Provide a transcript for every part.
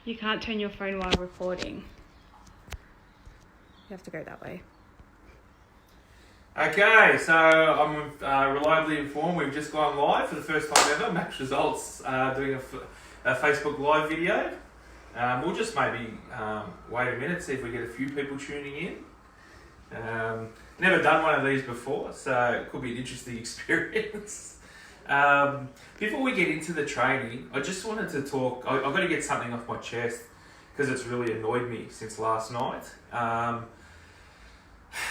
You can't turn your phone while recording. You have to go that way. Okay, so I'm reliably informed we've just gone live for the first time ever. Max Results doing a Facebook Live video. We'll just maybe wait a minute, see if we get a few people tuning in. Never done one of these before, so it could be an interesting experience. Before we get into the training, I just wanted to talk. I've got to get something off my chest because it's really annoyed me since last night.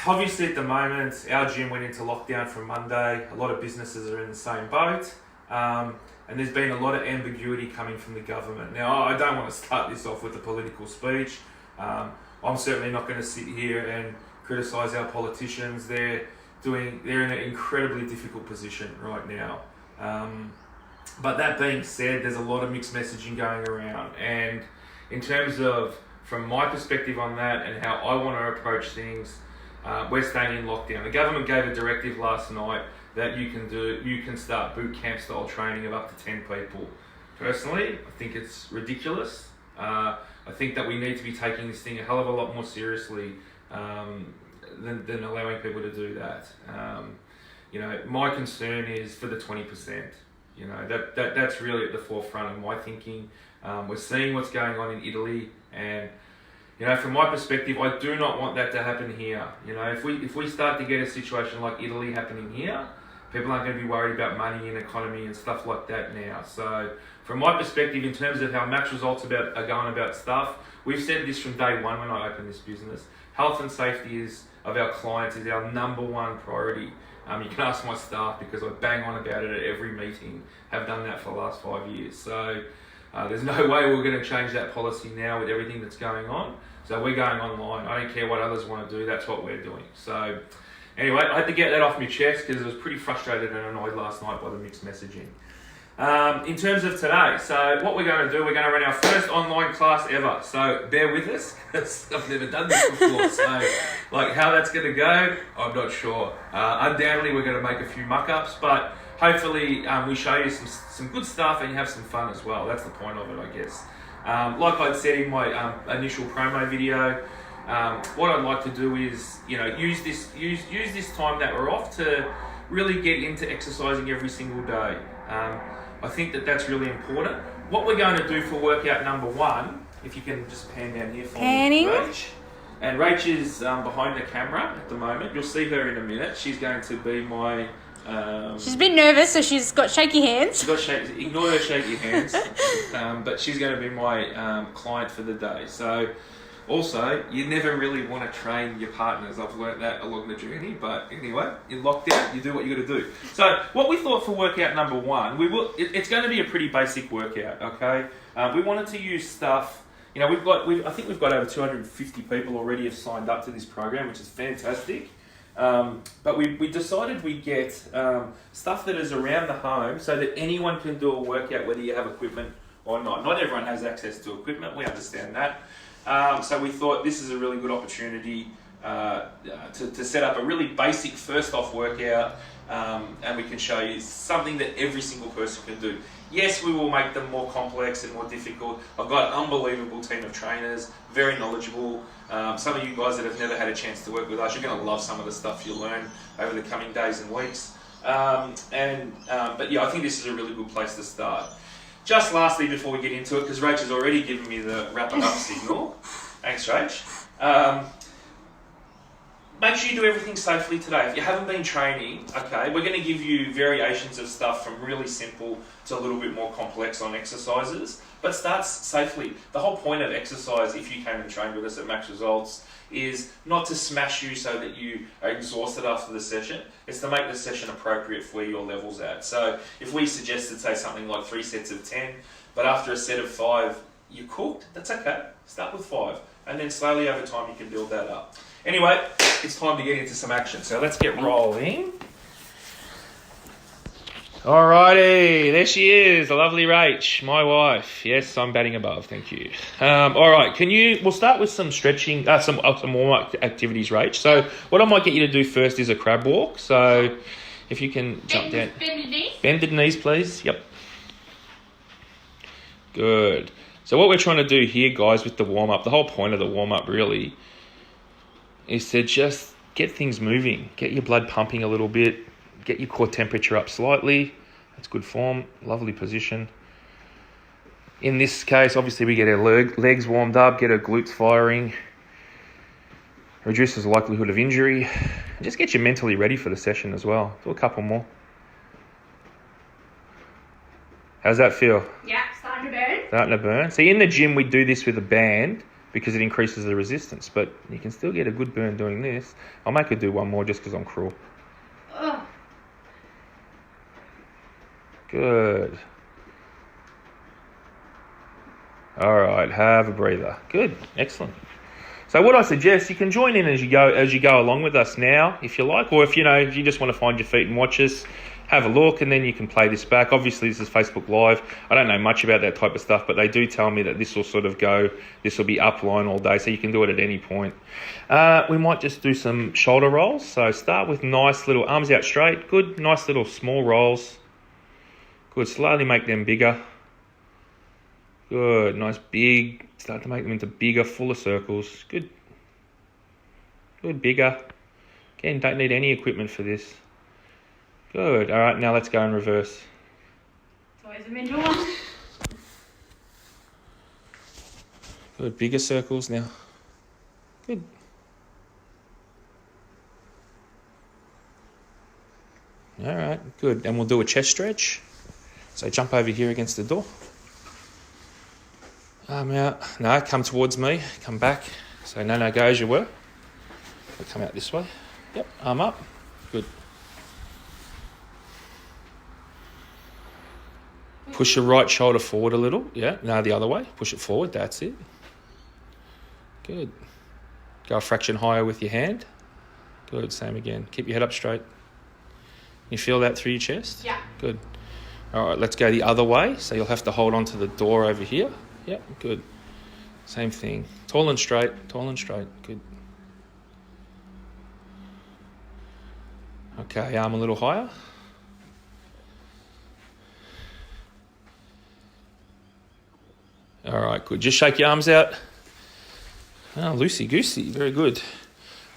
Obviously, at the moment, our gym went into lockdown from Monday. A lot of businesses are in the same boat. And there's been a lot of ambiguity coming from the government. Now, I don't want to start this off with a political speech. I'm certainly not going to sit here and criticise our politicians. They're in an incredibly difficult position right now. But that being said, there's a lot of mixed messaging going around. And in terms of, from my perspective on that and how I want to approach things, we're staying in lockdown. The government gave a directive last night that you can start boot camp style training of up to 10 people. Personally, I think it's ridiculous. I think that we need to be taking this thing a hell of a lot more seriously than allowing people to do that. My concern is for the 20%. That's really at the forefront of my thinking. We're seeing what's going on in Italy, and from my perspective, I do not want that to happen here. If we start to get a situation like Italy happening here, people aren't going to be worried about money and economy and stuff like that now. So, from my perspective, in terms of how Max Results are going about stuff, we've said this from day one when I opened this business. Health and safety of our clients is our number one priority. You can ask my staff because I bang on about it at every meeting. Have done that for the last 5 years. So there's no way we're going to change that policy now with everything that's going on. So we're going online. I don't care what others want to do. That's what we're doing. So anyway, I had to get that off my chest because I was pretty frustrated and annoyed last night by the mixed messaging. In terms of today, so what we're going to do, we're going to run our first online class ever. So bear with us, because I've never done this before. So how that's going to go, I'm not sure. Undoubtedly, we're going to make a few muck-ups, but hopefully we show you some good stuff and you have some fun as well. That's the point of it, I guess. Like I'd said in my initial promo video, what I'd like to do is, use this time that we're off to really get into exercising every single day. I think that's really important. What we're going to do for workout number 1, if you can just pan down here for me, Rach. And Rach is behind the camera at the moment. You'll see her in a minute. She's going to be my... she's a bit nervous, so she's got shaky hands. Ignore her shaky hands. But she's going to be my client for the day. So, also, you never really want to train your partners. I've learnt that along the journey. But anyway, in lockdown, you do what you got to do. So, what we thought for workout number 1, it's going to be a pretty basic workout. Okay, we wanted to use stuff. I think we've got over 250 people already have signed up to this program, which is fantastic. But we decided we get stuff that is around the home so that anyone can do a workout whether you have equipment or not. Not everyone has access to equipment, we understand that. So we thought this is a really good opportunity to set up a really basic first off workout, and we can show you something that every single person can do. Yes, we will make them more complex and more difficult. I've got an unbelievable team of trainers, very knowledgeable. Some of you guys that have never had a chance to work with us, you're going to love some of the stuff you'll learn over the coming days and weeks. But yeah, I think this is a really good place to start. Just lastly, before we get into it, because Rach has already given me the wrap it up signal. Thanks, Rach. Make sure you do everything safely today. If you haven't been training, okay, we're going to give you variations of stuff from really simple to a little bit more complex on exercises, but start safely. The whole point of exercise, if you came and trained with us at Max Results, is not to smash you so that you are exhausted after the session. It's to make the session appropriate for where your level's at. So if we suggested, say, something like 3 sets of 10, but after a set of 5, you're cooked, that's okay. Start with 5, and then slowly over time you can build that up. Anyway, it's time to get into some action. So let's get rolling. Alrighty, there she is, the lovely Rach, my wife. Yes, I'm batting above, thank you. Alright, we'll start with some stretching, some warm-up activities, Rach. So what I might get you to do first is a crab walk. So if you can jump down. Bend the knees. Bend the knees, please. Yep. Good. So what we're trying to do here, guys, with the warm-up, the whole point of the warm-up really is to just get things moving, get your blood pumping a little bit, get your core temperature up slightly. That's good form, lovely position. In this case, obviously we get our legs warmed up, get our glutes firing, reduces the likelihood of injury, and just get you mentally ready for the session as well. Do a couple more. How's that feel? Yeah, starting to burn. Starting to burn. See, in the gym, we do this with a band because it increases the resistance, but you can still get a good burn doing this. I'll make her do one more just because I'm cruel. Ugh. Good. All right, have a breather. Good, excellent. So what I suggest, you can join in as you go along with us now, if you like, or if you just want to find your feet and watch us, have a look, and then you can play this back. Obviously, this is Facebook Live. I don't know much about that type of stuff, but they do tell me that this will be upline all day, so you can do it at any point. We might just do some shoulder rolls. So start with nice little arms out straight. Good, nice little small rolls. Good, slowly make them bigger. Good, nice big. Start to make them into bigger, fuller circles. Good. Good, bigger. Again, don't need any equipment for this. Good. All right, now let's go in reverse. It's always a mental one. Good, bigger circles now. Good. All right, good. And we'll do a chest stretch. So jump over here against the door. Arm out. No, come towards me. Come back. So no, go as you were. We'll come out this way. Yep, arm up. Good. Push your right shoulder forward a little. Yeah, no, the other way. Push it forward. That's it. Good. Go a fraction higher with your hand. Good, same again. Keep your head up straight. You feel that through your chest? Yeah. Good. All right, let's go the other way. So you'll have to hold on to the door over here. Yep, good. Same thing. Tall and straight, good. Okay, arm a little higher. All right, good. Just shake your arms out. Oh, loosey-goosey, very good.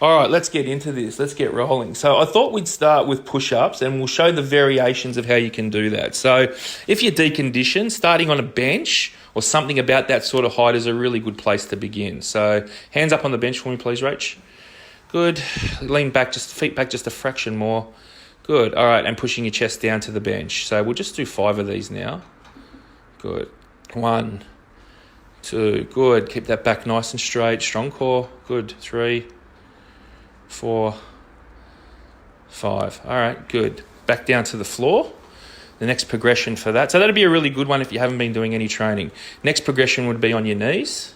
All right, let's get into this. Let's get rolling. So I thought we'd start with push-ups and we'll show the variations of how you can do that. So if you're deconditioned, starting on a bench or something about that sort of height is a really good place to begin. So hands up on the bench for me, please, Rach. Good. Lean back, feet back just a fraction more. Good. All right, and pushing your chest down to the bench. So we'll just do 5 of these now. Good. 1, 2. Good. Keep that back nice and straight. Strong core. Good. 3, 4, 5. All right, good. Back down to the floor. The next progression for that. So that'd be a really good one if you haven't been doing any training. Next progression would be on your knees.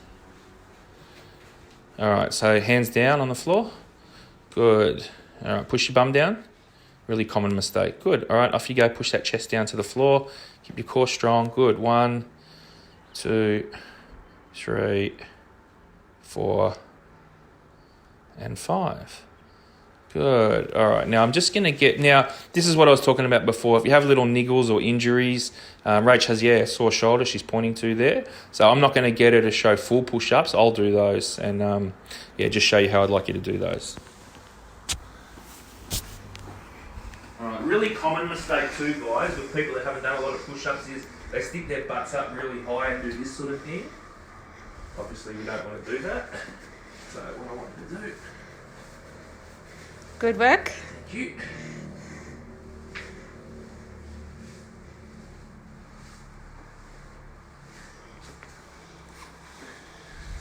All right, so hands down on the floor. Good. All right, push your bum down. Really common mistake. Good. All right, off you go. Push that chest down to the floor. Keep your core strong. Good. 1, 2, 3, 4, and 5. Good. All right. Now I'm just going to this is what I was talking about before. If you have little niggles or injuries, Rach has, a sore shoulder she's pointing to there. So I'm not going to get her to show full push-ups. I'll do those and, just show you how I'd like you to do those. All right. Really common mistake too, guys, with people that haven't done a lot of push-ups is they stick their butts up really high and do this sort of thing. Obviously, we don't want to do that. So what I want you to do... Good work. Thank you.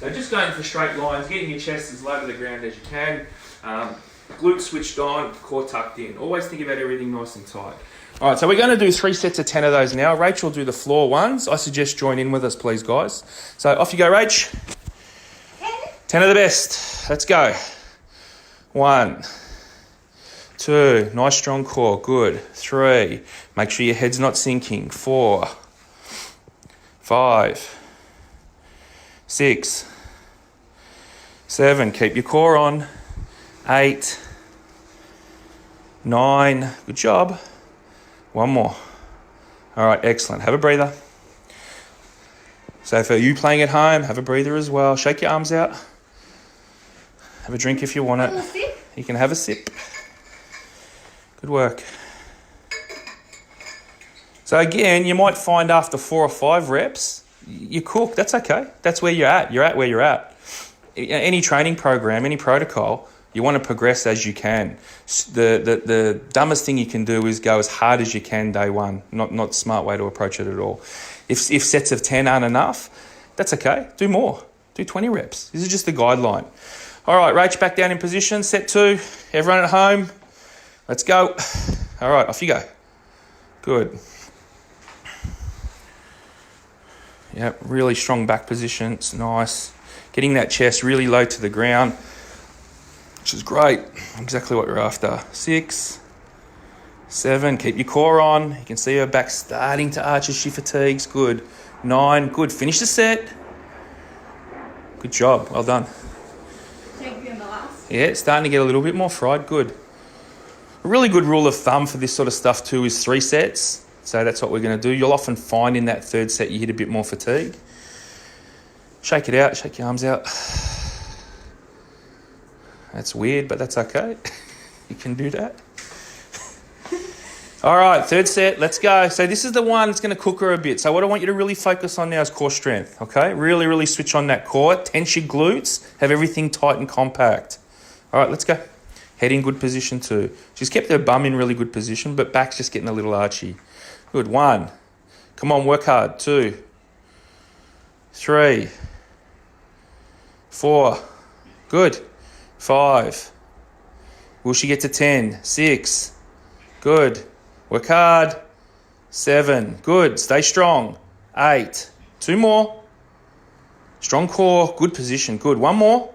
So just going for straight lines, getting your chest as low to the ground as you can. Glutes switched on, core tucked in. Always think about everything nice and tight. All right, so we're going to do 3 sets of 10 of those now. Rachel will do the floor ones. I suggest join in with us, please, guys. So off you go, Rach. 10 of the best. Let's go. 1, 2, nice strong core, good. 3, make sure your head's not sinking. 4, 5, 6, 7, keep your core on. 8, 9, good job. 1 more. All right, excellent. Have a breather. So for you playing at home, have a breather as well. Shake your arms out. Have a drink if you want it. You can have a sip. Good work. So again, you might find after 4 or 5 reps, you cook. That's okay. That's where you're at. You're at where you're at. Any training program, any protocol, you want to progress as you can. The dumbest thing you can do is go as hard as you can day one. Not a smart way to approach it at all. If sets of 10 aren't enough, that's okay. Do more. Do 20 reps. This is just a guideline. All right, Rach, back down in position. Set 2. Everyone at home, let's go. All right, off you go. Good. Yep, really strong back position. It's nice. Getting that chest really low to the ground, which is great. Exactly what you're after. 6, 7. Keep your core on. You can see her back starting to arch as she fatigues. Good. 9. Good. Finish the set. Good job. Well done. Yeah, starting to get a little bit more fried. Good. A really good rule of thumb for this sort of stuff too is 3 sets. So that's what we're going to do. You'll often find in that 3rd set you hit a bit more fatigue. Shake it out. Shake your arms out. That's weird, but that's okay. You can do that. All right, 3rd set. Let's go. So this is the one that's going to cook her a bit. So what I want you to really focus on now is core strength, okay? Really, really switch on that core. Tense your glutes. Have everything tight and compact. All right, let's go. Head in good position too. She's kept her bum in really good position, but back's just getting a little archy. Good. 1. Come on, work hard. 2. 3. 4. Good. 5. Will she get to 10? 6. Good. Work hard. 7. Good. Stay strong. 8. 2 more. Strong core. Good position. Good. 1 more.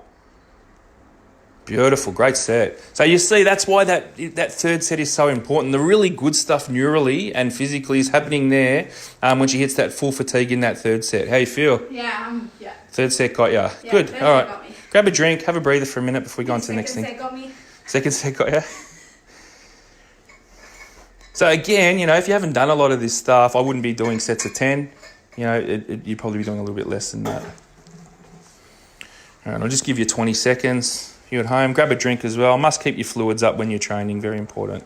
Beautiful. Great set. So you see, that's why that 3rd set is so important. The really good stuff neurally and physically is happening there when she hits that full fatigue in that 3rd set. How you feel? Yeah. 3rd set got ya. Yeah, good. third All set right. got me. Grab a drink. Have a breather for a minute before we go on to the next thing. 2nd set got me. 2nd set got ya. So again, if you haven't done a lot of this stuff, I wouldn't be doing sets of 10. You'd probably be doing a little bit less than that. All right, I'll just give you 20 seconds. You at home, grab a drink as well. Must keep your fluids up when you're training, very important.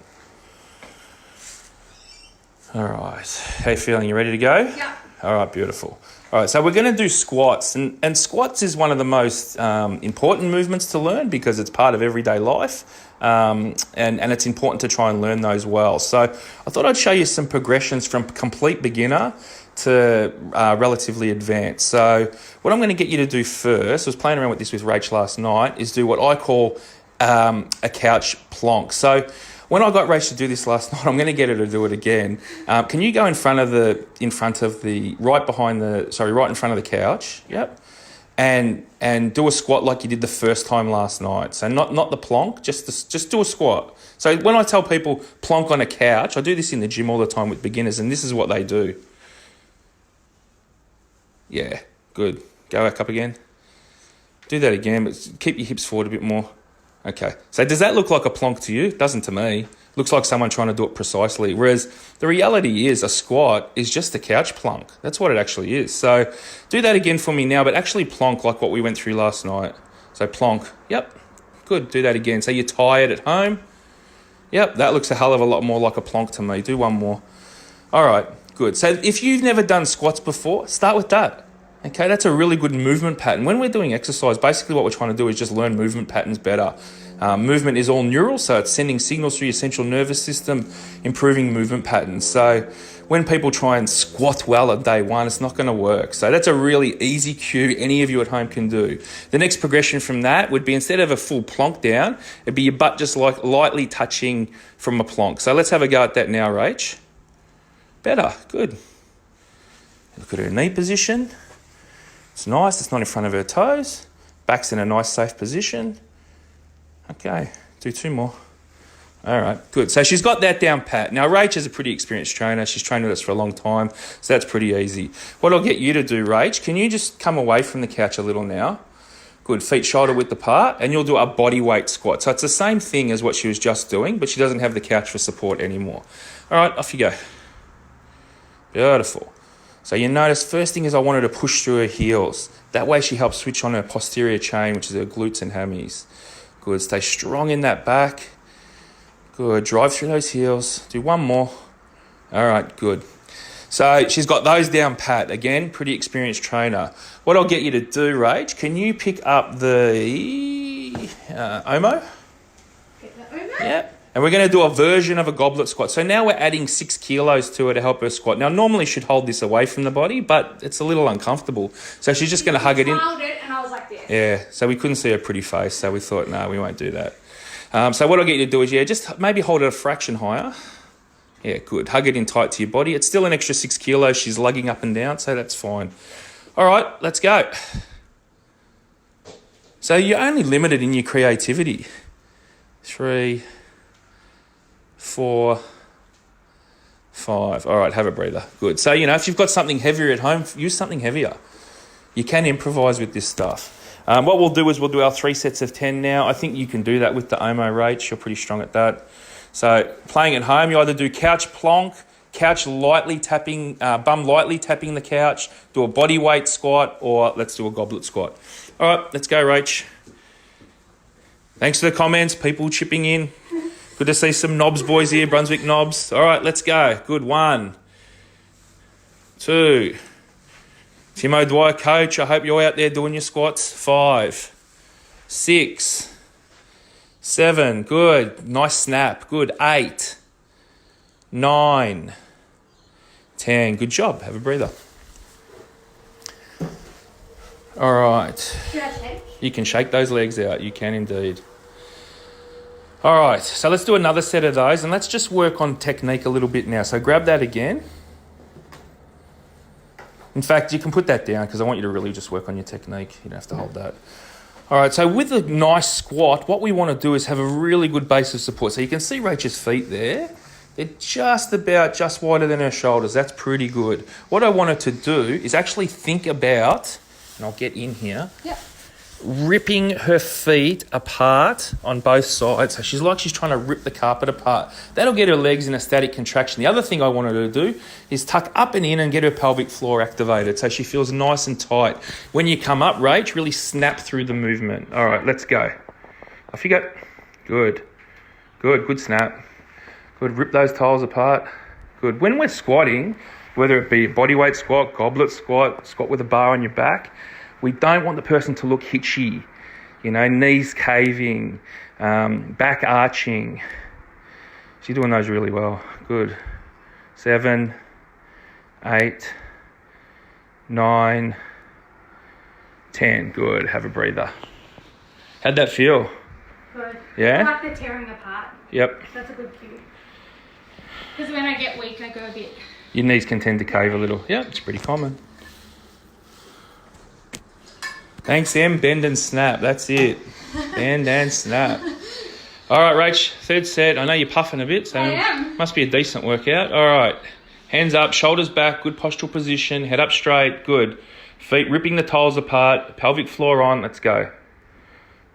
All right, how you feeling? You ready to go? Yeah. All right, beautiful. All right, so we're going to do squats. And squats is one of the most important movements to learn because it's part of everyday life. And it's important to try and learn those well. So I thought I'd show you some progressions from complete beginner to relatively advanced. So what I'm going to get you to do first, I was playing around with this with Rach last night, is do what I call a couch plonk. So when I got Rach to do this last night, I'm going to get her to do it again. Can you go right in front of the couch? Yep. And do a squat like you did the first time last night. So not the plonk, just do a squat. So when I tell people plonk on a couch, I do this in the gym all the time with beginners, and this is what they do. Yeah, good. Go back up again. Do that again, but keep your hips forward a bit more. Okay. So does that look like a plonk to you? It doesn't to me. Looks like someone trying to do it precisely. Whereas the reality is a squat is just a couch plonk. That's what it actually is. So do that again for me now, but actually plonk like what we went through last night. So plonk. Yep. Good. Do that again. So you're tired at home. Yep. That looks a hell of a lot more like a plonk to me. Do one more. All right. Good. So if you've never done squats before, start with that. Okay, that's a really good movement pattern. When we're doing exercise, basically what we're trying to do is just learn movement patterns better. Movement is all neural, so it's sending signals through your central nervous system, improving movement patterns. So when people try and squat well at day one, it's not going to work. So that's a really easy cue any of you at home can do. The next progression from that would be, instead of a full plonk down, it'd be your butt just like lightly touching from a plonk. So let's have a go at that now, Rach. Better. Good. Look at her knee position. It's nice. It's not in front of her toes. Back's in a nice, safe position. Okay. Do 2 more. All right. Good. So she's got that down pat. Now, Rach is a pretty experienced trainer. She's trained with us for a long time, so that's pretty easy. What I'll get you to do, Rach, can you just come away from the couch a little now? Good. Feet shoulder width apart, and you'll do a body weight squat. So it's the same thing as what she was just doing, but she doesn't have the couch for support anymore. All right. Off you go. Beautiful. So you notice first thing is I wanted to push through her heels. That way she helps switch on her posterior chain, which is her glutes and hammies. Good. Stay strong in that back. Good. Drive through those heels. Do one more. All right. Good. So she's got those down pat. Again, pretty experienced trainer. What I'll get you to do, Rach, can you pick up the Omo? Get the Omo? Yeah. And we're going to do a version of a goblet squat. So now we're adding 6 kilos to her to help her squat. Now, normally she'd hold this away from the body, but it's a little uncomfortable. So she's just going to hug it in. I held it and I was like this. Yeah, so we couldn't see her pretty face, so we thought, no, we won't do that. So what I'll get you to do is, just maybe hold it a fraction higher. Yeah, good. Hug it in tight to your body. It's still an extra 6 kilos she's lugging up and down, so that's fine. All right, let's go. So you're only limited in your creativity. 3, 4, 5. All right, have a breather. Good. So, if you've got something heavier at home, use something heavier. You can improvise with this stuff. What we'll do is we'll do our 3 sets of 10 now. I think you can do that with the Omo, Rach. You're pretty strong at that. So playing at home, you either do couch plonk, couch lightly tapping, bum lightly tapping the couch, do a body weight squat, or let's do a goblet squat. All right, let's go, Rach. Thanks for the comments, people chipping in. Good to see some knobs boys here, Brunswick knobs. All right, let's go. Good. 1, 2. Timo Dwyer, coach, I hope you're out there doing your squats. 5, 6, 7. Good. Nice snap. Good. 8, 9, 10. Good job. Have a breather. All right. Should I shake? You can shake those legs out. You can indeed. All right, so let's do another set of those and let's just work on technique a little bit now. So grab that again. In fact, you can put that down because I want you to really just work on your technique. You don't have to hold that. All right, so with a nice squat, what we want to do is have a really good base of support. So you can see Rachel's feet there. They're just wider than her shoulders. That's pretty good. What I wanted to do is actually think about, and I'll get in here. Yep. Ripping her feet apart on both sides. So she's trying to rip the carpet apart. That'll get her legs in a static contraction. The other thing I wanted her to do is tuck up and in and get her pelvic floor activated so she feels nice and tight. When you come up, Rach, really snap through the movement. All right, let's go. Off you go. Good. Good snap. Good, rip those tiles apart. Good. When we're squatting, whether it be a bodyweight squat, goblet squat, squat with a bar on your back, we don't want the person to look hitchy, knees caving, back arching. She's doing those really well. Good. 7, 8, 9, 10. Good. Have a breather. How'd that feel? Good. Yeah? I like the tearing apart. Yep. That's a good cue. Because when I get weak, I go a bit. Your knees can tend to cave a little. Yeah, it's pretty common. Thanks, Em. Bend and snap. That's it. Bend and snap. All right, Rach. 3rd set. I know you're puffing a bit, so I am. Must be a decent workout. All right. Hands up, shoulders back, good postural position, head up straight, good. Feet ripping the tiles apart, pelvic floor on. Let's go.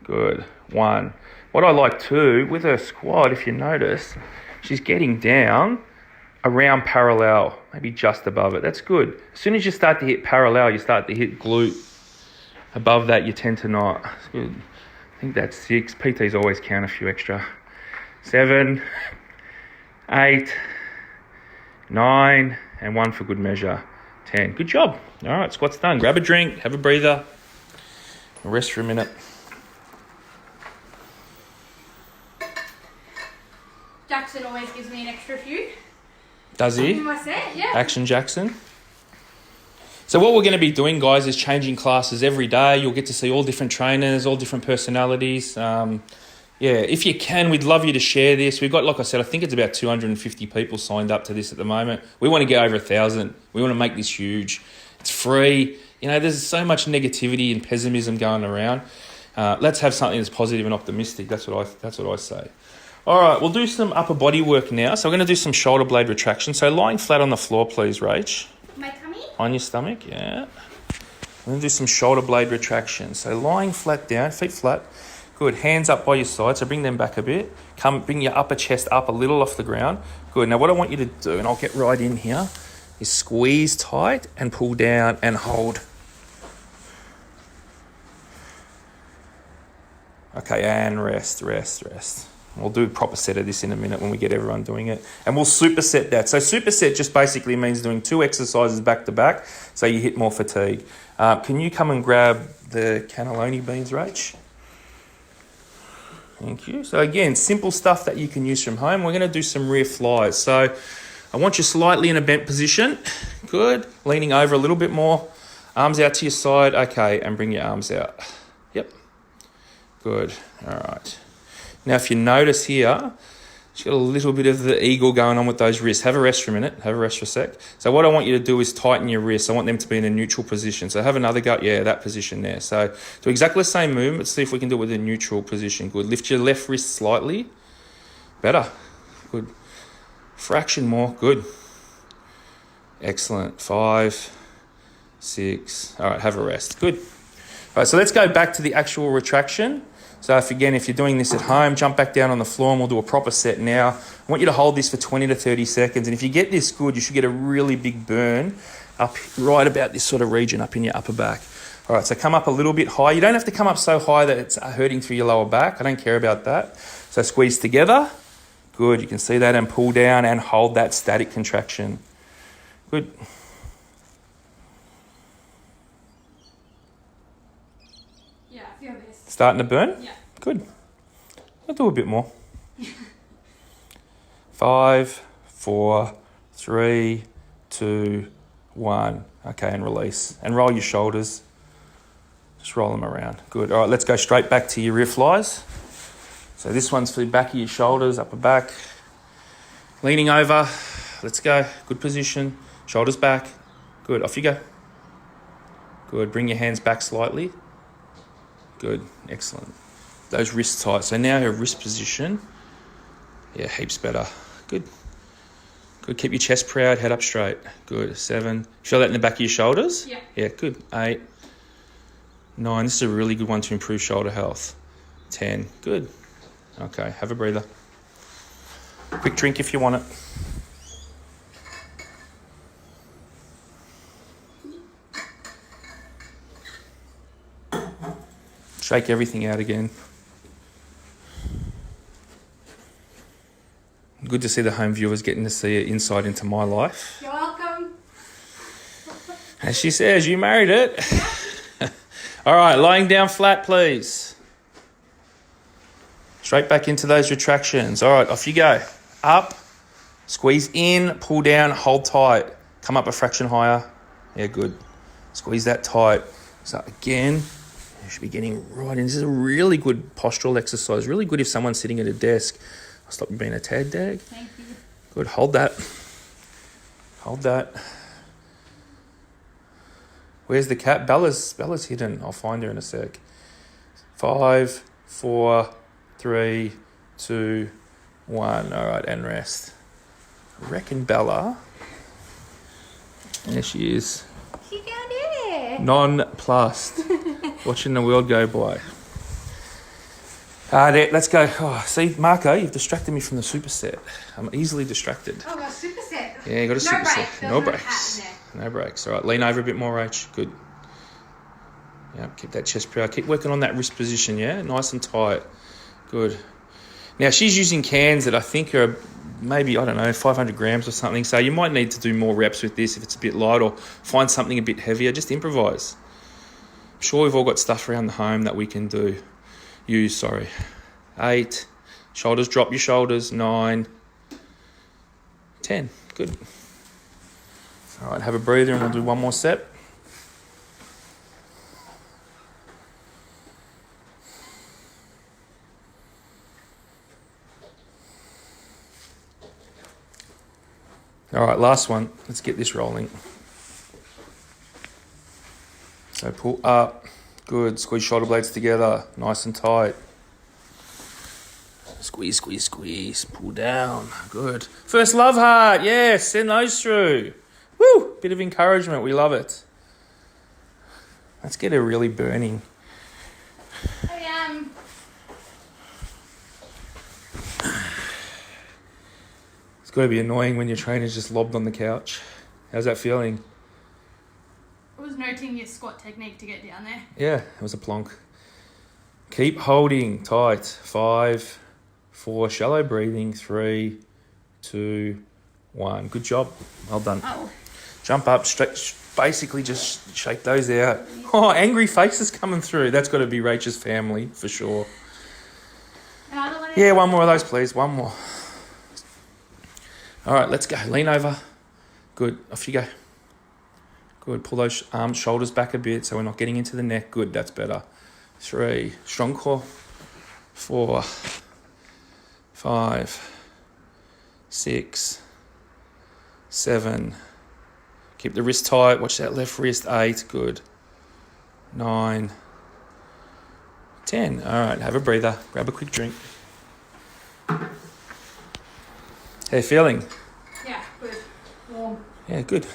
Good. 1. What I like too, with her squat, if you notice, she's getting down around parallel, maybe just above it. That's good. As soon as you start to hit parallel, you start to hit glute. Above that, you tend to not. That's good. I think that's 6. PTs always count a few extra. 7, 8, 9, and 1 for good measure. 10. Good job. All right, squat's done. Grab a drink, have a breather, and rest for a minute. Jackson always gives me an extra few. Does he? In my set, yeah. Action Jackson. So what we're going to be doing, guys, is changing classes every day. You'll get to see all different trainers, all different personalities. If you can, we'd love you to share this. We've got, like I said, I think it's about 250 people signed up to this at the moment. We want to get over 1,000. We want to make this huge. It's free. There's so much negativity and pessimism going around. Let's have something that's positive and optimistic. That's what I say. All right, we'll do some upper body work now. So we're going to do some shoulder blade retraction. So lying flat on the floor, please, Rach. My tummy? On your stomach, yeah. I'm going to do some shoulder blade retraction. So lying flat down, feet flat. Good. Hands up by your side, so bring them back a bit. Bring your upper chest up a little off the ground. Good. Now what I want you to do, and I'll get right in here, is squeeze tight and pull down and hold. Okay, and rest. We'll do a proper set of this in a minute when we get everyone doing it. And we'll superset that. So superset just basically means doing 2 exercises back to back so you hit more fatigue. Can you come and grab the cannelloni beans, Rach? Thank you. So again, simple stuff that you can use from home. We're going to do some rear flies. So I want you slightly in a bent position. Good. Leaning over a little bit more. Arms out to your side. Okay, and bring your arms out. Yep. Good. All right. Now, if you notice here, she's got a little bit of the eagle going on with those wrists. Have a rest for a minute. Have a rest for a sec. So what I want you to do is tighten your wrists. I want them to be in a neutral position. So have another go. Yeah, that position there. So do exactly the same movement. Let's see if we can do it with a neutral position. Good. Lift your left wrist slightly. Better. Good. Fraction more. Good. Excellent. 5, 6. All right, have a rest. Good. All right, so let's go back to the actual retraction. So if you're doing this at home, jump back down on the floor and we'll do a proper set now. I want you to hold this for 20 to 30 seconds. And if you get this good, you should get a really big burn up right about this sort of region up in your upper back. All right, so come up a little bit high. You don't have to come up so high that it's hurting through your lower back. I don't care about that. So squeeze together. Good, you can see that, and pull down and hold that static contraction. Good. Yeah, I feel this. Starting to burn? Yeah. Good. I'll do a bit more. 5, 4, 3, 2, 1. Okay, and release. And roll your shoulders. Just roll them around. Good. All right, let's go straight back to your rear flies. So this one's for the back of your shoulders, upper back. Leaning over. Let's go. Good position. Shoulders back. Good. Off you go. Good. Bring your hands back slightly. Good. Excellent. Those wrists tight. So now her wrist position. Yeah, heaps better. Good. Good. Keep your chest proud, head up straight. Good. 7. Feel that in the back of your shoulders? Yeah. Yeah, good. 8. 9. This is a really good one to improve shoulder health. 10. Good. Okay, have a breather. Quick drink if you want it. Shake everything out again. Good to see the home viewers getting to see an insight into my life. You're welcome. As she says, you married it. All right, lying down flat, please. Straight back into those retractions. All right, off you go. Up, squeeze in, pull down, hold tight. Come up a fraction higher. Yeah, good. Squeeze that tight. So again, you should be getting right in. This is a really good postural exercise. Really good if someone's sitting at a desk. I'll stop you being a tad dag. Thank you. Good, hold that. Hold that. Where's the cat? Bella's hidden. I'll find her in a sec. 5, 4, 3, 2, 1. All right, and rest. I reckon Bella. There she is. She's down there. Nonplussed. Watching the world go by. Let's go. Oh, see, Marco, you've distracted me from the superset. I'm easily distracted. Oh, got a superset. Yeah, you got a No superset. breaks. No breaks. No breaks. All right, lean over a bit more, Rach. Good. Yeah, keep that chest proud. Keep working on that wrist position, yeah? Nice and tight. Good. Now, she's using cans that I think are maybe, 500 grams or something. So you might need to do more reps with this if it's a bit light, or find something a bit heavier. Just improvise. I'm sure we've all got stuff around the home that we can use. 8. Shoulders, drop your shoulders. 9. 10. Good. All right, have a breather and we'll do one more set. All right, last one. Let's get this rolling. So pull up. Good. Squeeze shoulder blades together. Nice and tight. Squeeze, squeeze, squeeze. Pull down. Good. First love heart. Yes, send those through. Woo! Bit of encouragement. We love it. Let's get her really burning. It's got to be annoying when your trainer's just lobbed on the couch. How's that feeling? I was noting your squat technique to get down there. Yeah, it was a plonk. Keep holding tight. 5, 4, shallow breathing. 3, 2, 1. Good job. Well done. Oh. Jump up, stretch. Basically, just shake those out. Oh, angry faces coming through. That's got to be Rachel's family for sure. Another one. Yeah, one more of those, please. One more. All right, let's go. Lean over. Good. Off you go. Good. Pull those arms, shoulders back a bit so we're not getting into the neck. Good. That's better. 3. Strong core. 4. 5. 6. 7. Keep the wrist tight. Watch that left wrist. 8. Good. 9. 10. All right. Have a breather. Grab a quick drink. How you feeling? Yeah, good. Warm. Yeah, good.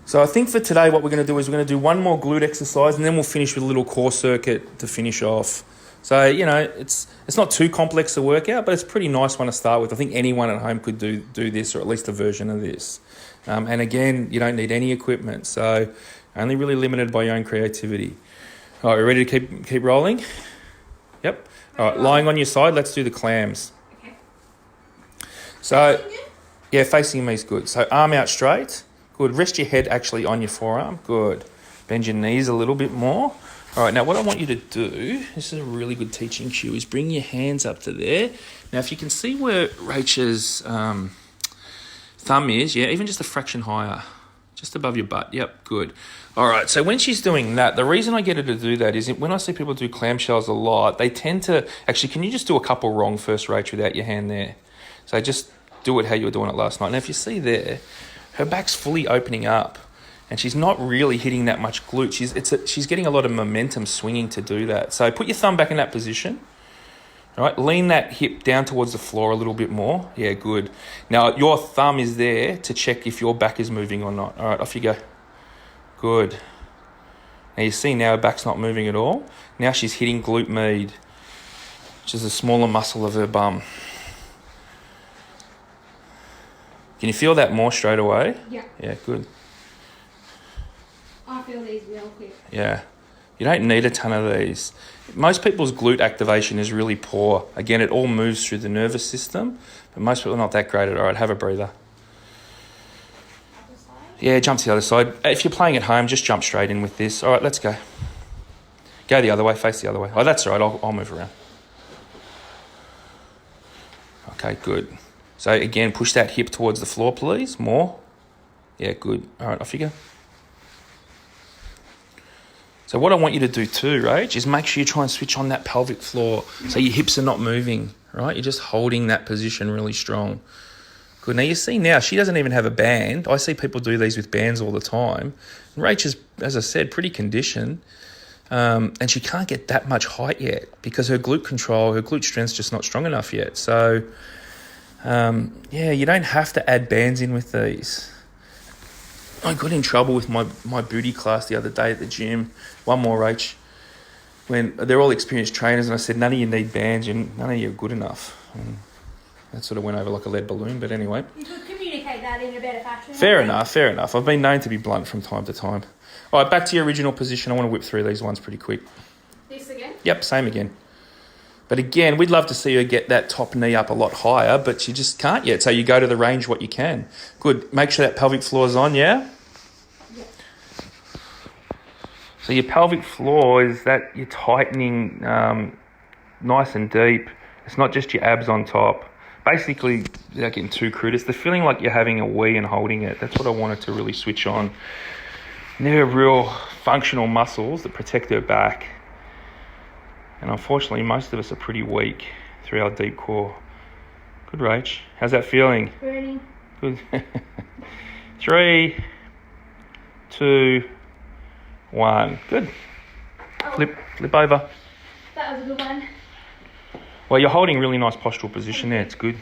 So I think for today what we're going to do is we're going to do one more glute exercise and then we'll finish with a little core circuit to finish off. So, it's not too complex a workout, but it's a pretty nice one to start with. I think anyone at home could do this, or at least a version of this. And again, you don't need any equipment, so only really limited by your own creativity. All right, we ready to keep rolling? Yep. All right, lying on your side, let's do the clams. Okay. So, yeah, facing me is good. So arm out straight. Good. Rest your head actually on your forearm. Good. Bend your knees a little bit more. All right, now what I want you to do, this is a really good teaching cue, is bring your hands up to there. Now, if you can see where Rachel's thumb is, yeah, even just a fraction higher, just above your butt. Yep, good. All right, so when she's doing that, the reason I get her to do that is when I see people do clamshells a lot, they tend to, actually, can you just do a couple wrong first, Rach, without your hand there? So just do it how you were doing it last night. Now, if you see there, her back's fully opening up. And she's not really hitting that much glute. She's getting a lot of momentum swinging to do that. So put your thumb back in that position. All right, lean that hip down towards the floor a little bit more. Yeah, good. Now, your thumb is there to check if your back is moving or not. All right, off you go. Good. Now, you see now her back's not moving at all. Now she's hitting glute med, which is a smaller muscle of her bum. Can you feel that more straight away? Yeah. Yeah, good. I feel these real quick. Yeah. You don't need a ton of these. Most people's glute activation is really poor. Again, it all moves through the nervous system, but most people are not that great at it. All right, have a breather. Other side. Yeah, jump to the other side. If you're playing at home, just jump straight in with this. All right, let's go. Go the other way, face the other way. Oh, that's all right. I'll move around. Okay, good. So again, push that hip towards the floor, please. More. Yeah, good. All right, off you go. So what I want you to do too, Rach, is make sure you try and switch on that pelvic floor so your hips are not moving, right? You're just holding that position really strong. Good. Now you see now, she doesn't even have a band. I see people do these with bands all the time. And Rach is, as I said, pretty conditioned. And she can't get that much height yet because her glute control, her glute strength's just not strong enough yet. So, you don't have to add bands in with these. I got in trouble with my booty class the other day at the gym. One more, Rach. When they're all experienced trainers, and I said, none of you need bands, and none of you are good enough. And that sort of went over like a lead balloon, but anyway. You could communicate that in a better fashion. Fair enough. I've been known to be blunt from time to time. All right, back to your original position. I want to whip through these ones pretty quick. This again? Yep, same again. But again, we'd love to see her get that top knee up a lot higher, but she just can't yet. So you go to the range what you can. Good. Make sure that pelvic floor's on, yeah? Yep. So your pelvic floor is that you're tightening nice and deep. It's not just your abs on top. Basically, without getting too crude, it's the feeling like you're having a wee and holding it. That's what I wanted to really switch on. And they're real functional muscles that protect her back. And unfortunately, most of us are pretty weak through our deep core. Good, Rach. How's that feeling? Burning. Good. 3, 2, 1. Good. Oh, Flip over. that was a good one. Well, you're holding really nice postural position there. It's good.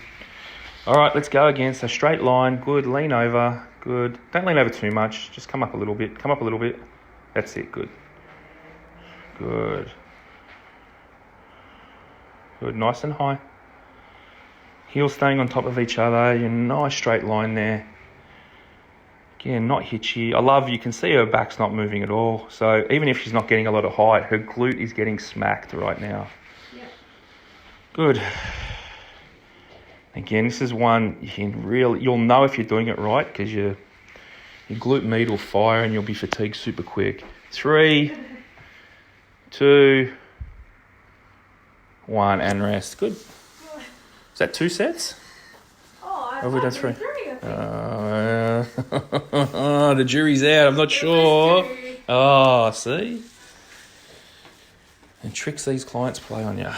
All right, let's go again. So straight line. Good. Lean over. Good. Don't lean over too much. Just come up a little bit. Come up a little bit. That's it. Good. Good. Good. Nice and high. Heels staying on top of each other. Your nice straight line there. Again, not hitchy. I love, you can see her back's not moving at all. So even if she's not getting a lot of height, her glute is getting smacked right now. Yep. Good. Again, this is one you can really, you'll know if you're doing it right because your glute med will fire and you'll be fatigued super quick. 3, 2, 1, and rest. Good. Is that 2 sets? Oh, I Have we done 3? The jury's out. I'm not sure. Oh, see? And tricks these clients play on you.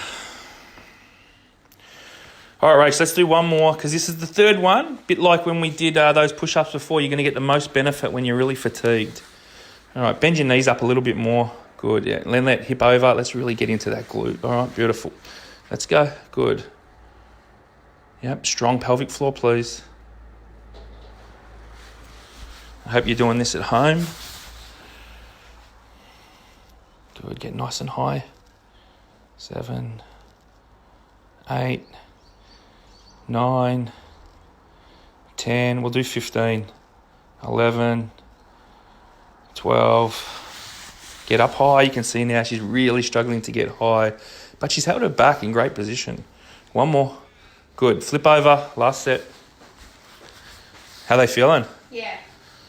All right, Rach, let's do one more because this is the third one. Bit like when we did those push-ups before, you're going to get the most benefit when you're really fatigued. All right, bend your knees up a little bit more. Good, yeah. Lean that hip over. Let's really get into that glute. All right, beautiful. Let's go. Good. Yep, strong pelvic floor, please. I hope you're doing this at home. Good, get nice and high. 7, 8, 9, 10. We'll do 15, 11, 12. Get up high. You can see now she's really struggling to get high, but she's held her back in great position. One more. Good. Flip over. Last set. How they feeling? Yeah.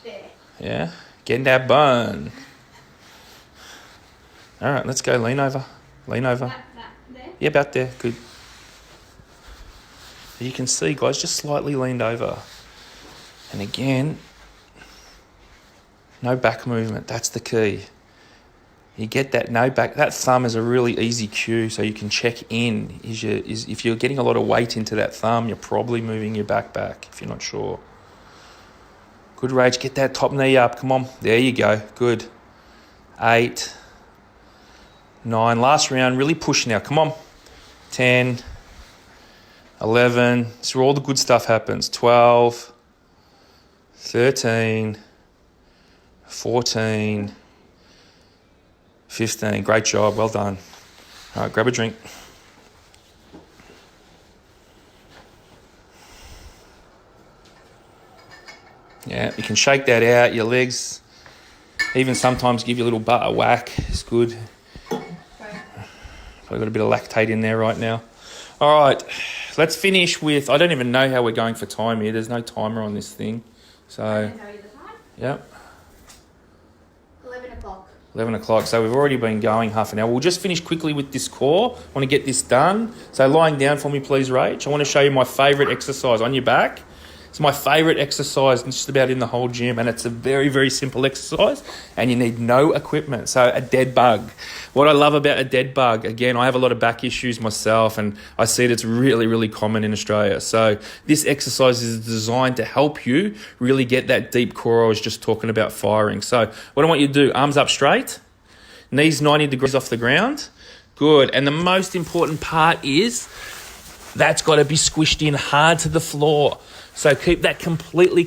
There. Yeah. Getting that bone. All right, let's go. Lean over. Lean over. There. Yeah, about there. Good. You can see, guys, just slightly leaned over. And again, no back movement. That's the key. You get that no back. That thumb is a really easy cue, so you can check in. If you're getting a lot of weight into that thumb, you're probably moving your back if you're not sure. Good, Rach. Get that top knee up. Come on. There you go. Good. 8, 9. Last round. Really push now. Come on. 10, 11. This is where all the good stuff happens. 12, 13, 14, 15. Great job. Well done. All right, grab a drink. Yeah, you can shake that out. Your legs even sometimes give you a little butt a whack. It's good. I've got a bit of lactate in there right now. All right, let's finish with, I don't even know how we're going for time here. There's no timer on this thing. So, Tell you the time. yep. 11 o'clock. 11 o'clock. So we've already been going half an hour. We'll just finish quickly with this core. I want to get this done. So lying down for me, please, Rach. I want to show you my favourite exercise on your back. It's my favourite exercise just about in the whole gym, and it's a very, very simple exercise, and you need no equipment. So a dead bug. What I love about a dead bug, again, I have a lot of back issues myself, and I see it's really, really common in Australia. So this exercise is designed to help you really get that deep core I was just talking about firing. So what I want you to do, arms up straight, knees 90 degrees off the ground. Good. And the most important part is that's got to be squished in hard to the floor. So keep that completely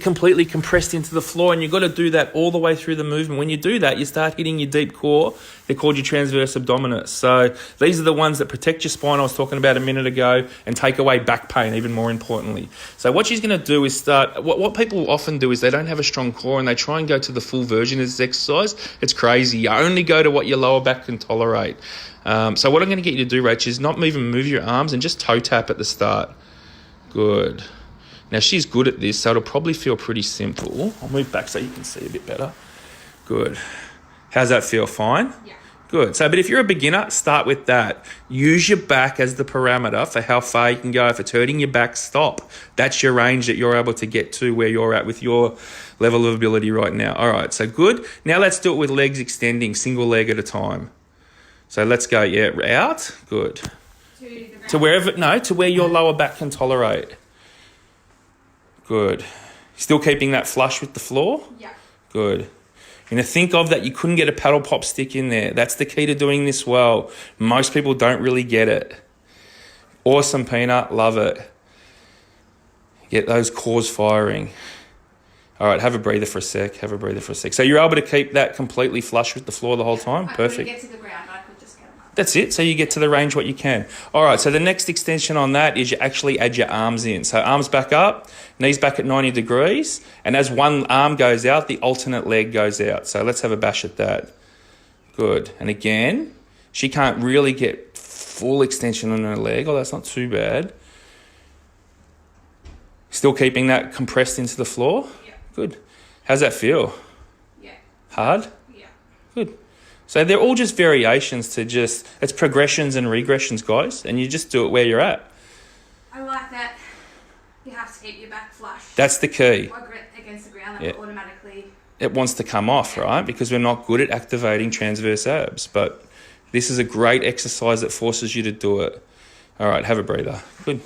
compressed into the floor, and you've got to do that all the way through the movement. When you do that, you start hitting your deep core. They're called your transverse abdominis. So these are the ones that protect your spine I was talking about a minute ago and take away back pain, even more importantly. So what she's going to do is start, what people often do is they don't have a strong core and they try and go to the full version of this exercise. It's crazy. You only go to what your lower back can tolerate. So what I'm going to get you to do, Rach, is not even move your arms and just toe tap at the start. Good. Now, she's good at this, so it'll probably feel pretty simple. I'll move back so you can see a bit better. Good. How's that feel? Fine? Yeah. Good. So, but if you're a beginner, start with that. Use your back as the parameter for how far you can go. If it's hurting your back, stop. That's your range that you're able to get to where you're at with your level of ability right now. All right, so good. Now let's do it with legs extending, single leg at a time. So let's go, yeah, out. Good. To where your lower back can tolerate. Good. Still keeping that flush with the floor? Yeah. Good. You're going to think of that you couldn't get a paddle pop stick in there. That's the key to doing this well. Most people don't really get it. Awesome, Peanut. Love it. Get those cores firing. All right, have a breather for a sec. So you're able to keep that completely flush with the floor the whole time? I Perfect. couldn't get to the ground. I could just get them up. That's it. So you get to the range what you can. All right, so the next extension on that is you actually add your arms in. So arms back up, knees back at 90 degrees, and as one arm goes out, the alternate leg goes out. So let's have a bash at that. Good. And again, she can't really get full extension on her leg. Oh, that's not too bad. Still keeping that compressed into the floor? Yeah. Good. How's that feel? Yeah. Hard? Yeah. Good. So they're all just variations to just, it's progressions and regressions, guys, and you just do it where you're at. I like that. You have to keep your back flush. That's the key. Or against the ground, that Yeah. will automatically. It wants to come off, right? Because we're not good at activating transverse abs, but this is a great exercise that forces you to do it. All right, have a breather. Good.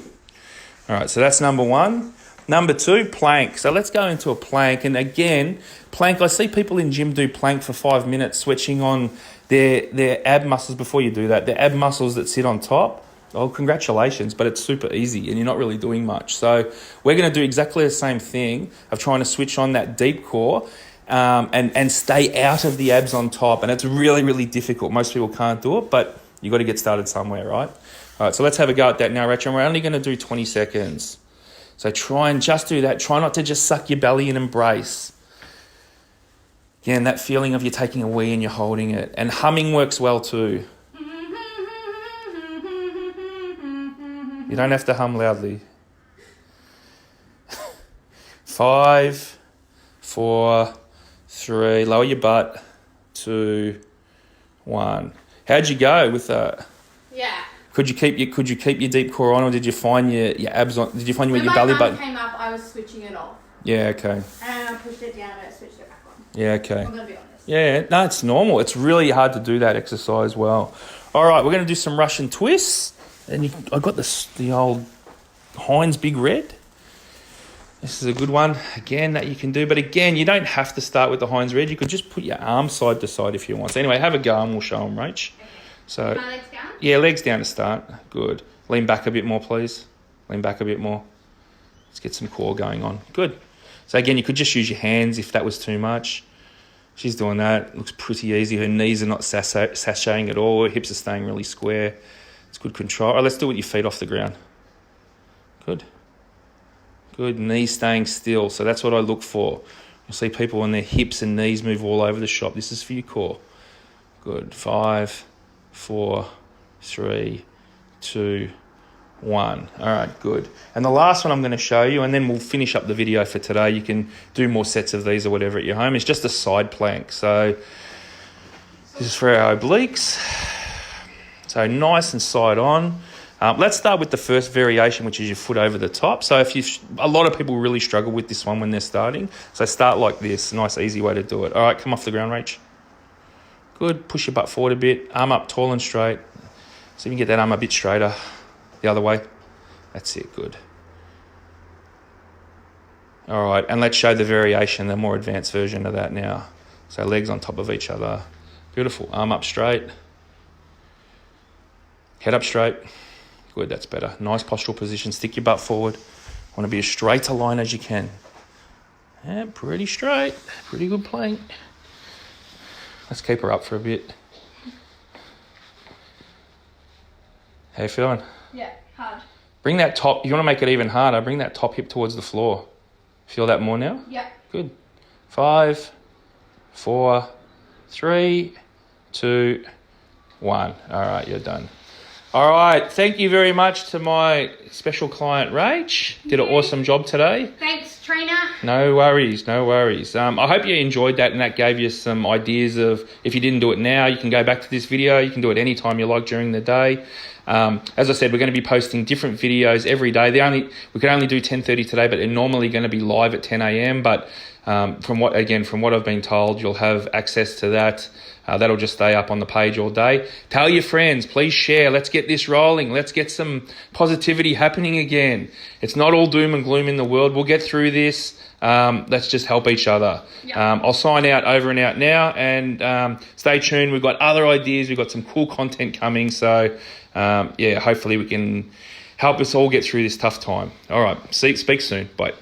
All right, so that's number one. Number two, plank. So let's go into a plank. And again, plank, I see people in gym do plank for 5 minutes, switching on their ab muscles before you do that. The ab muscles that sit on top. Oh, congratulations, but it's super easy and you're not really doing much. So we're going to do exactly the same thing of trying to switch on that deep core and stay out of the abs on top. And it's really, really difficult. Most people can't do it, but you got to get started somewhere, right? All right, so let's have a go at that now, Rachel. And we're only going to do 20 seconds. So try and just do that. Try not to just suck your belly and embrace. Again, that feeling of you taking a wee and you're holding it. And humming works well too. You don't have to hum loudly. 5, 4, 3. Lower your butt. 2, 1. How'd you go with that? Yeah. Could you keep your deep core on, or did you find your abs on? Did you find your belly button came up, I was switching it off. Yeah, okay. And I pushed it down and I switched it back on. Yeah, okay. I'm gonna be honest. Yeah, no, it's normal. It's really hard to do that exercise well. All right, we're going to do some Russian twists. And I got the old Heinz Big Red. This is a good one, again, that you can do. But again, you don't have to start with the Heinz Red. You could just put your arms side to side if you want. So anyway, have a go and we'll show them, Rach. So, My legs down? yeah, legs down to start. Good. Lean back a bit more, please. Lean back a bit more. Let's get some core going on. Good. So again, you could just use your hands if that was too much. She's doing that. Looks pretty easy. Her knees are not sashaying at all. Her hips are staying really square. It's good control. All right, let's do it with your feet off the ground. Good. Good. Knees staying still. So that's what I look for. You'll see people when their hips and knees move all over the shop. This is for your core. Good. 5, 4, 3, 2, 1. All right, good. And the last one I'm going to show you, and then we'll finish up the video for today. You can do more sets of these or whatever at your home. It's just a side plank. So this is for our obliques. So nice and side on. Let's start with the first variation, which is your foot over the top. So a lot of people really struggle with this one when they're starting. So start like this. Nice, easy way to do it. All right, come off the ground, Rach. Good. Push your butt forward a bit. Arm up tall and straight. So you can get that arm a bit straighter the other way. That's it. Good. All right. And let's show the variation, the more advanced version of that now. So legs on top of each other. Beautiful. Arm up straight. Head up straight. Good. That's better. Nice postural position. Stick your butt forward. Want to be as straight a line as you can. Yeah, pretty straight. Pretty good plank. Let's keep her up for a bit. How you feeling? Yeah, hard. Bring that top, you want to make it even harder, bring that top hip towards the floor. Feel that more now? Yeah. Good. 5, 4, 3, 2, 1. All right, you're done. All right, thank you very much to my special client, Rach. Did an awesome job today. Thanks, trainer. No worries, no worries. I hope you enjoyed that and that gave you some ideas of, if you didn't do it now, you can go back to this video. You can do it anytime you like during the day. As I said, we're going to be posting different videos every day. We can only do 10:30 today, but they're normally going to be live at 10 a.m. But from what I've been told, you'll have access to that. That'll just stay up on the page all day. Tell your friends, please share. Let's get this rolling. Let's get some positivity happening again. It's not all doom and gloom in the world. We'll get through this. Let's just help each other. Yep. I'll sign out over and out now, and stay tuned. We've got other ideas. We've got some cool content coming. So, hopefully we can help us all get through this tough time. All right, speak soon. Bye.